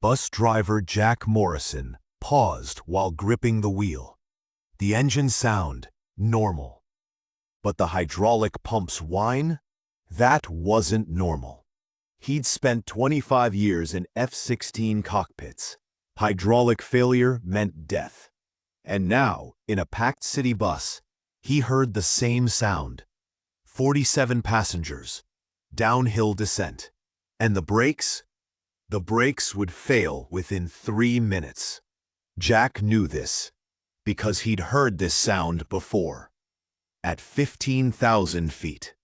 Bus driver Jack Morrison paused while gripping the wheel. The engine sound, normal. But the hydraulic pump's whine? That wasn't normal. He'd spent 25 years in F-16 cockpits. Hydraulic failure meant death. And now, in a packed city bus, he heard the same sound. 47 passengers. Downhill descent. And the brakes? The brakes would fail within 3 minutes. Jack knew this, because he'd heard this sound before. At 15,000 feet.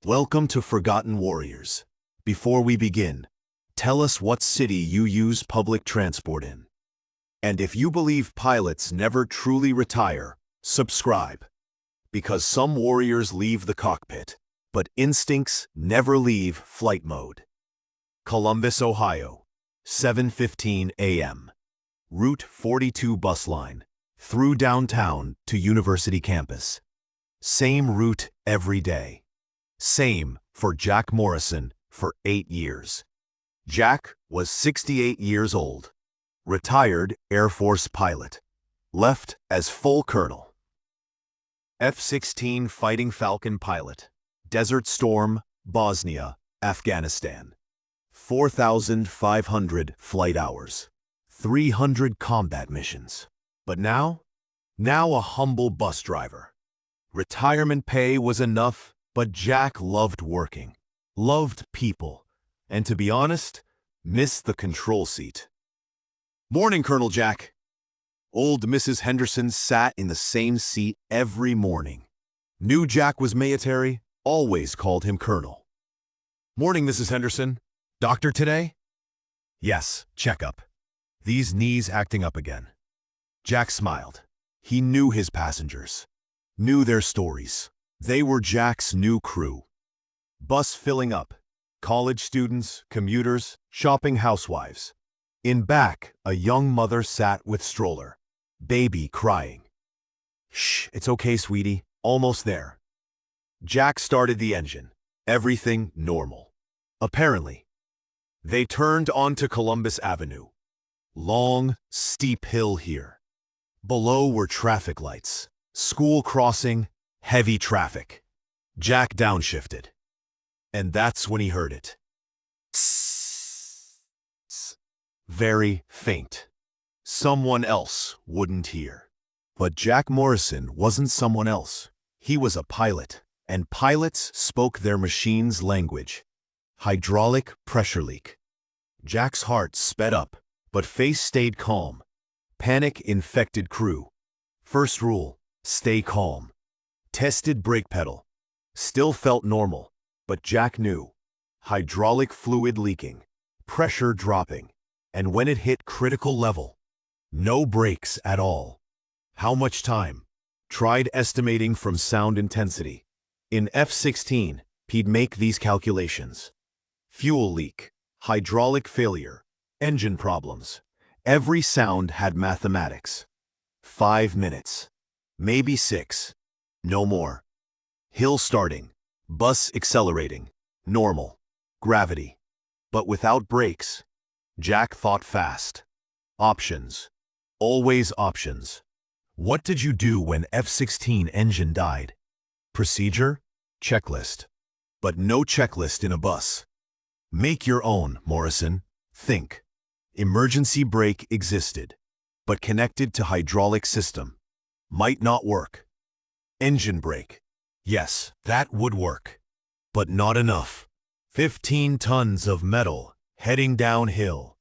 Welcome to Forgotten Warriors. Before we begin, tell us what city you use public transport in. And if you believe pilots never truly retire, subscribe. Because some warriors leave the cockpit, but instincts never leave flight mode. Columbus, Ohio, 7:15 a.m. Route 42 bus line, through downtown to University campus. Same route every day. Same for Jack Morrison for 8 years. Jack was 68 years old, retired Air Force pilot, left as full colonel. F-16 Fighting Falcon pilot, Desert Storm, Bosnia, Afghanistan. 4,500 flight hours, 300 combat missions. But now a humble bus driver. Retirement pay was enough, but Jack loved working, loved people, and to be honest, missed the control seat. Morning, Colonel Jack. Old Mrs. Henderson sat in the same seat every morning. Knew Jack was military, always called him Colonel. Morning, Mrs. Henderson. Doctor today? Yes, checkup. These knees acting up again. Jack smiled. He knew his passengers, knew their stories. They were Jack's new crew. Bus filling up. College students, commuters, shopping housewives. In back, a young mother sat with stroller. Baby crying. Shh, it's okay, sweetie. Almost there. Jack started the engine. Everything normal. Apparently. They turned onto Columbus Avenue. Long, steep hill here. Below were traffic lights. School crossing, heavy traffic. Jack downshifted. And that's when he heard it. Very faint. Someone else wouldn't hear. But Jack Morrison wasn't someone else. He was a pilot, and pilots spoke their machine's language. Hydraulic pressure leak. Jack's heart sped up, but face stayed calm. Panic infected crew. First rule, stay calm. Tested brake pedal. Still felt normal, but Jack knew. Hydraulic fluid leaking. Pressure dropping. And when it hit critical level, no brakes at all. How much time? Tried estimating from sound intensity. In F-16, he'd make these calculations. Fuel leak, hydraulic failure, engine problems. Every sound had mathematics. 5 minutes. Maybe 6. No more. Hill starting. Bus accelerating. Normal. Gravity. But without brakes. Jack thought fast. Options. Always options. What did you do when F-16 engine died? Procedure? Checklist. But no checklist in a bus. Make your own, Morrison. Think. Emergency brake existed, but connected to hydraulic system. Might not work. Engine brake. Yes, that would work. But not enough. 15 tons of metal heading downhill.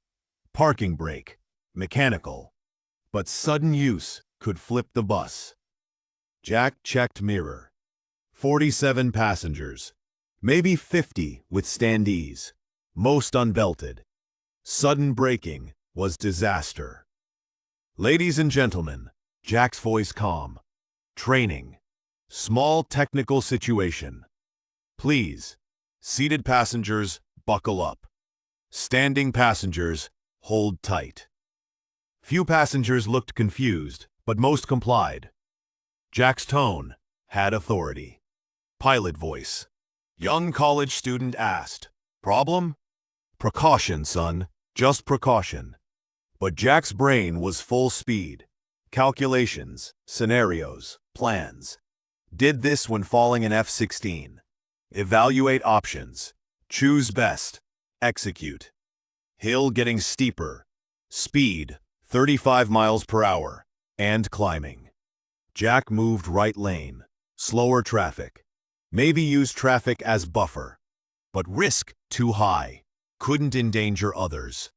Parking brake. Mechanical. But sudden use could flip the bus. Jack checked mirror. 47 passengers. Maybe 50 with standees. Most unbelted. Sudden braking was disaster. Ladies and gentlemen, Jack's voice calm. Training. Small technical situation. Please, seated passengers, buckle up. Standing passengers, hold tight. Few passengers looked confused, but most complied. Jack's tone had authority. Pilot voice. Young college student asked, "Problem?" "Precaution, son. Just precaution. But Jack's brain was full speed. Calculations, scenarios, plans. Did this when falling in F-16. Evaluate options. Choose best. Execute. Hill getting steeper. Speed, 35 miles per hour. And climbing. Jack moved right lane. Slower traffic. Maybe use traffic as buffer. But risk too high. Couldn't endanger others.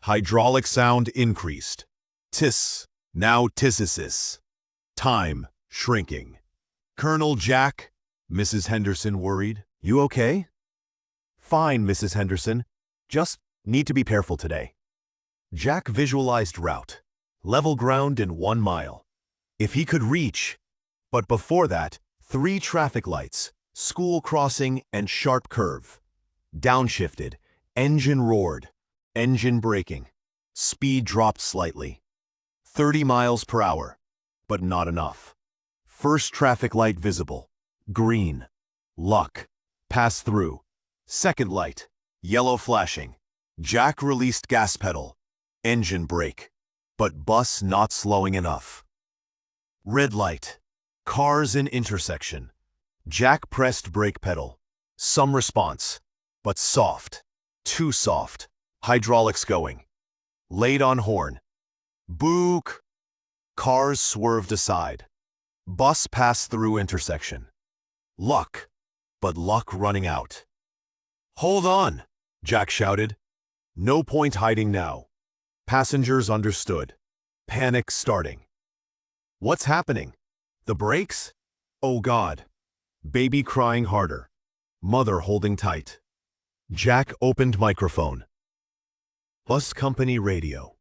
Hydraulic sound increased. Tiss, now tissis. Time shrinking. Colonel Jack, Mrs. Henderson worried. You okay? Fine, Mrs. Henderson. Just need to be careful today. Jack visualized route. Level ground in 1 mile. If he could reach. But before that, 3 traffic lights, school crossing and sharp curve. Downshifted. Engine roared. Engine braking. Speed dropped slightly. 30 miles per hour. But not enough. First traffic light visible. Green. Luck. Pass through. Second light. Yellow flashing. Jack released gas pedal. Engine brake. But bus not slowing enough. Red light. Cars in intersection. Jack pressed brake pedal. Some response. But soft. Too soft. Hydraulics going. Laid on horn. Book. Cars swerved aside. Bus passed through intersection. Luck. But luck running out. Hold on, Jack shouted. No point hiding now. Passengers understood. Panic starting. What's happening? The brakes? Oh God. Baby crying harder. Mother holding tight. Jack opened microphone. Bus company radio.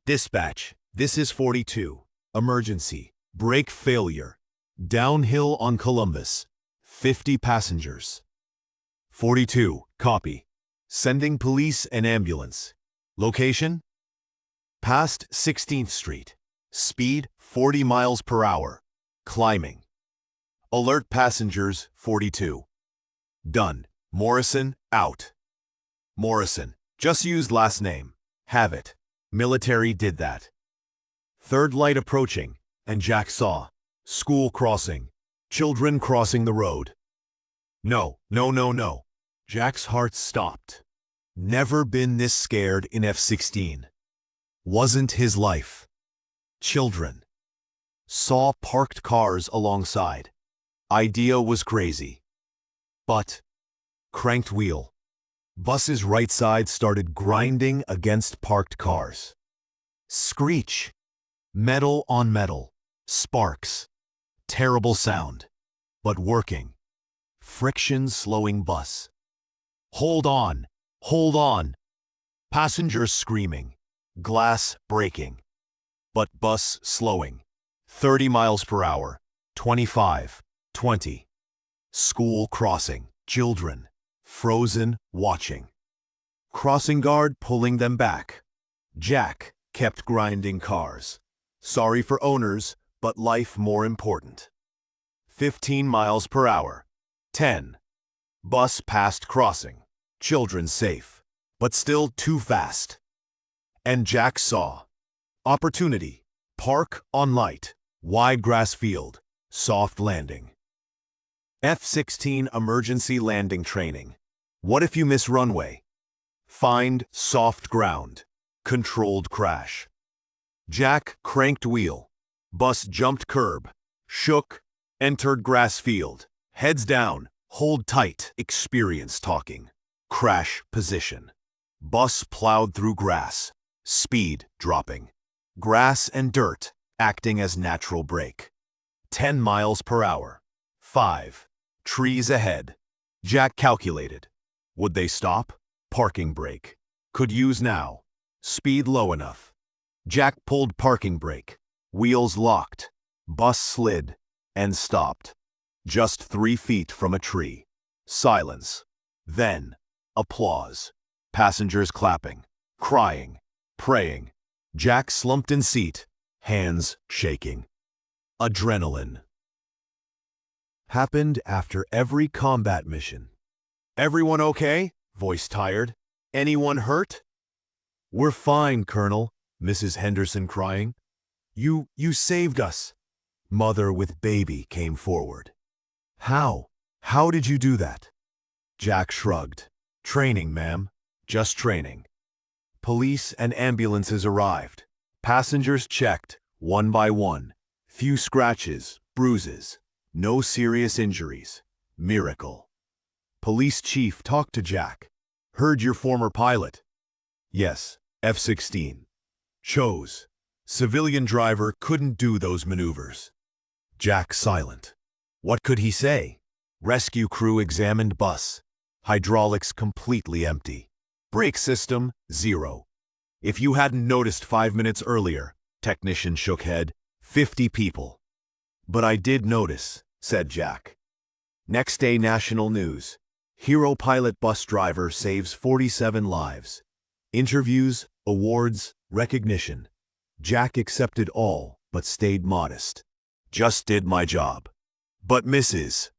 Dispatch, this is 42. Emergency. Brake failure. Downhill on Columbus. 50 passengers. 42, copy. Sending police and ambulance. Location? Past 16th Street. Speed 40 miles per hour. Climbing. Alert passengers 42. Done. Morrison, out. Morrison, just used last name. Have it. Military did that. Third light approaching, and Jack saw. School crossing. Children crossing the road. No, no, no, no. Jack's heart stopped. Never been this scared in F-16. Wasn't his life. Children. Saw parked cars alongside. Idea was crazy. But. Cranked wheel. Bus's right side started grinding against parked cars. Screech. Metal on metal. Sparks. Terrible sound. But working. Friction slowing bus. Hold on. Hold on. Passengers screaming. Glass breaking. But bus slowing. 30 miles per hour. 25. 20. School crossing. Children. Frozen, watching. Crossing guard pulling them back. Jack kept grinding cars. Sorry for owners, but life more important. 15 miles per hour. 10. Bus passed crossing. Children safe, but still too fast. And Jack saw. Opportunity. Park on light. Wide grass field. Soft landing. F-16 emergency landing training. What if you miss runway? Find soft ground. Controlled crash. Jack cranked wheel. Bus jumped curb. Shook. Entered grass field. Heads down. Hold tight. Experience talking. Crash position. Bus plowed through grass. Speed dropping. Grass and dirt acting as natural brake. 10 miles per hour. 5. Trees ahead. Jack calculated. Would they stop? Parking brake. Could use now. Speed low enough. Jack pulled parking brake. Wheels locked. Bus slid. And stopped. Just 3 feet from a tree. Silence. Then, applause. Passengers clapping. Crying. Praying. Jack slumped in seat. Hands shaking. Adrenaline. Happened after every combat mission. Everyone okay? Voice tired. Anyone hurt? "We're fine, Colonel," Mrs. Henderson crying. You saved us." Mother with baby came forward. "How? How did you do that?" Jack shrugged. "Training, ma'am. Just training." Police and ambulances arrived. Passengers checked, one by one. Few scratches, bruises. No serious injuries. Miracle. Police chief talked to Jack. "Heard your former pilot." "Yes, F-16. Chose. Civilian driver couldn't do those maneuvers." Jack silent. What could he say? Rescue crew examined bus. Hydraulics completely empty. Brake system, zero. "If you hadn't noticed 5 minutes earlier," technician shook head, 50 people. "But I did notice," said Jack. Next day national news. Hero pilot bus driver saves 47 lives. Interviews, awards, recognition. Jack accepted all, but stayed modest. "Just did my job." But Mrs.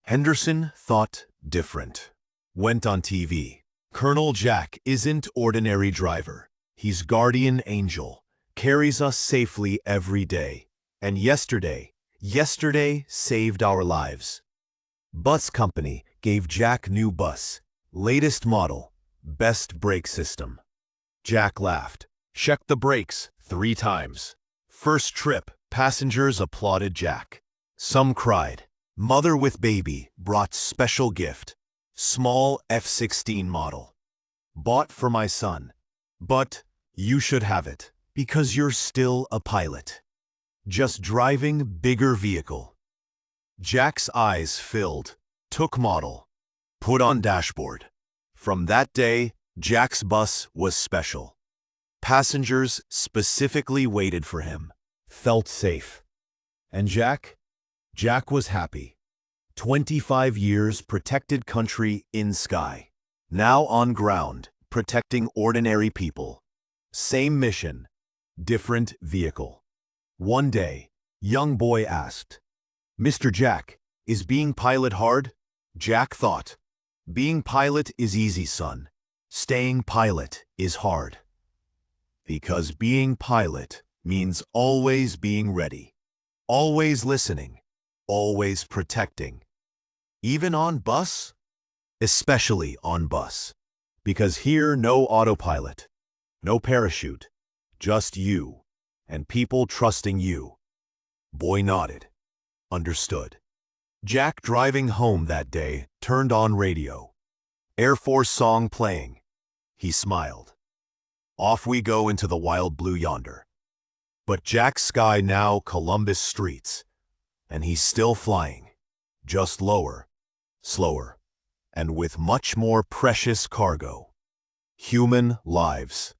Henderson thought different. Went on TV. "Colonel Jack isn't ordinary driver. He's guardian angel. Carries us safely every day. And yesterday saved our lives." Bus company gave Jack new bus. Latest model. Best brake system. Jack laughed. Checked the brakes 3 times. First trip, passengers applauded Jack. Some cried. Mother with baby brought special gift. Small F-16 model. "Bought for my son. But you should have it, because you're still a pilot. Just driving bigger vehicle." Jack's eyes filled. Took model. Put on dashboard. From that day, Jack's bus was special. Passengers specifically waited for him. Felt safe. And Jack was happy. 25 years protected country in sky. Now on ground, protecting ordinary people. Same mission, different vehicle. One day, young boy asked, "Mr. Jack, is being pilot hard?" Jack thought, "Being pilot is easy, son. Staying pilot is hard." Because being pilot means always being ready, always listening, always protecting. Even on bus? Especially on bus. Because here no autopilot, no parachute, just you, and people trusting you. Boy nodded. Understood. Jack driving home that day turned on radio. Air Force song playing. He smiled. Off we go into the wild blue yonder. But Jack's sky now Columbus streets, and he's still flying, just lower, slower, and with much more precious cargo. Human lives.